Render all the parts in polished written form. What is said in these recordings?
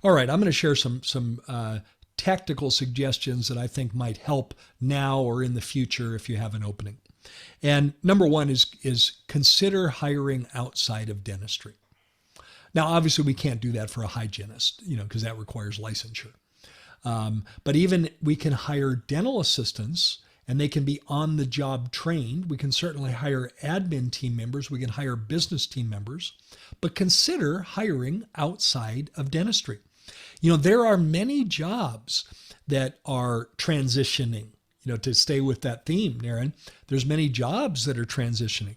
All right, I'm going to share some tactical suggestions that I think might help now or in the future if you have an opening. And number one is consider hiring outside of dentistry. Now, obviously, we can't do that for a hygienist, because that requires licensure. But even we can hire dental assistants and they can be on the job trained. We can certainly hire admin team members. We can hire business team members, but consider hiring outside of dentistry. There are many jobs that are transitioning, to stay with that theme, Naren. There's many jobs that are transitioning.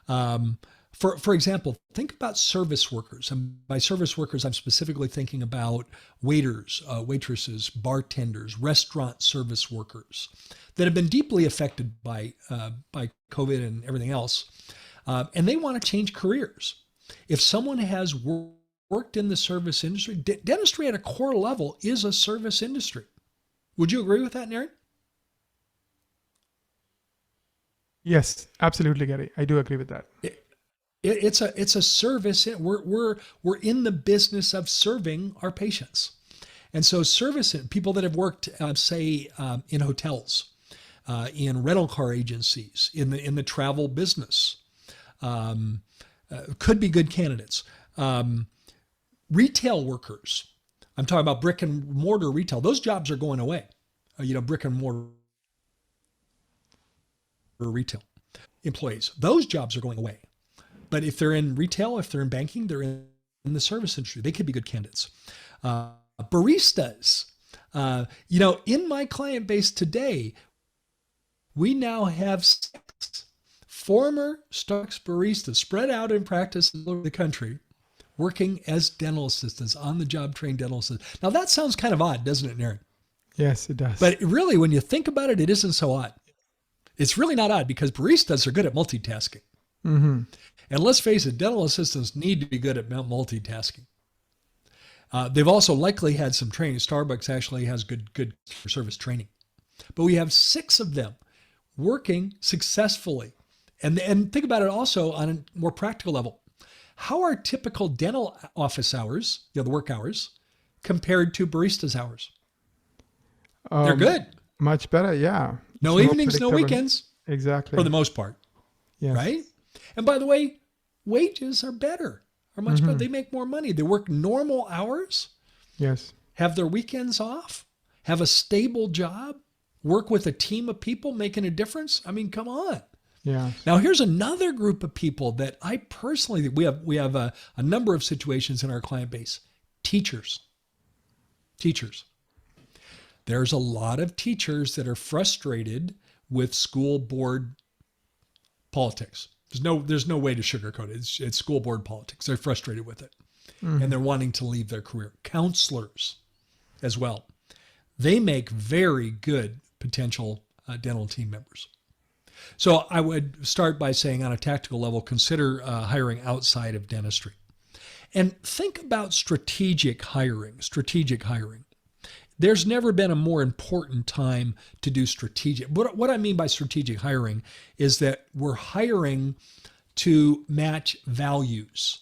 For example, think about service workers. And by service workers, I'm specifically thinking about waiters, waitresses, bartenders, restaurant service workers that have been deeply affected by COVID and everything else. And they want to change careers. If someone has worked in the service industry, dentistry at a core level is a service industry. Would you agree with that, Naren? Yes, absolutely, Gary. I do agree with that. It's a service. We're in the business of serving our patients, and so service people that have worked, say, in hotels, in rental car agencies, in the travel business, could be good candidates. Retail workers. I'm talking about brick and mortar retail. Those jobs are going away. Brick and mortar retail employees. Those jobs are going away. But if they're in retail, if they're in banking, they're in the service industry. They could be good candidates. Baristas. In my client base today, we now have 6 former Starbucks baristas spread out in practice all over the country, working as dental assistants, on-the-job trained dental assistants. Now that sounds kind of odd, doesn't it, Naren? Yes, it does. But really, when you think about it, it isn't so odd. It's really not odd because baristas are good at multitasking. Mm-hmm. And let's face it, dental assistants need to be good at multitasking. They've also likely had some training. Starbucks actually has good service training. But we have 6 of them working successfully. And think about it also on a more practical level. How are typical dental office hours, the work hours, compared to baristas' hours? They're good. Much better, yeah. No evenings, no weekends. Exactly. For the most part. Yes. Right? And by the way, wages are much better. They make more money. They work normal hours. Yes. Have their weekends off, have a stable job, work with a team of people making a difference. I mean, come on. Yeah. Now, here's another group of people that I personally think we have a number of situations in our client base. Teachers. There's a lot of teachers that are frustrated with school board politics. There's no way to sugarcoat it. It's school board politics. They're frustrated with it. Mm-hmm. And they're wanting to leave their career. Counselors as well. They make very good potential dental team members. So I would start by saying on a tactical level, consider hiring outside of dentistry. And think about strategic hiring. There's never been a more important time to do strategic. What I mean by strategic hiring is that we're hiring to match values,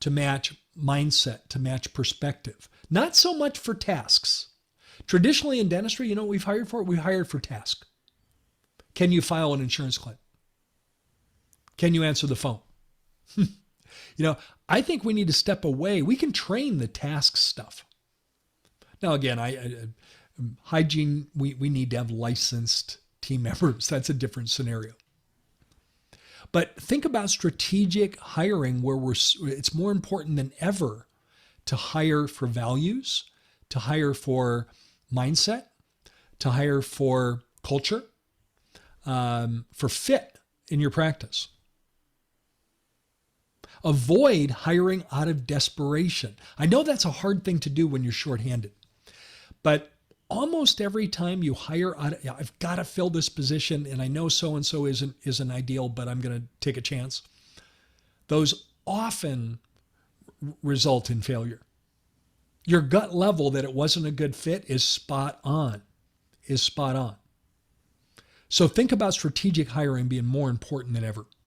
to match mindset, to match perspective. Not so much for tasks. Traditionally in dentistry, you know what we've hired for? We hired for task. Can you file an insurance claim? Can you answer the phone? I think we need to step away. We can train the task stuff. Now, again, hygiene, we need to have licensed team members. That's a different scenario. But think about strategic hiring where it's more important than ever to hire for values, to hire for mindset, to hire for culture, for fit in your practice. Avoid hiring out of desperation. I know that's a hard thing to do when you're shorthanded. But almost every time you hire, I've got to fill this position, and I know so-and-so isn't ideal, but I'm going to take a chance. Those often result in failure. Your gut level that it wasn't a good fit is spot on. So think about strategic hiring being more important than ever.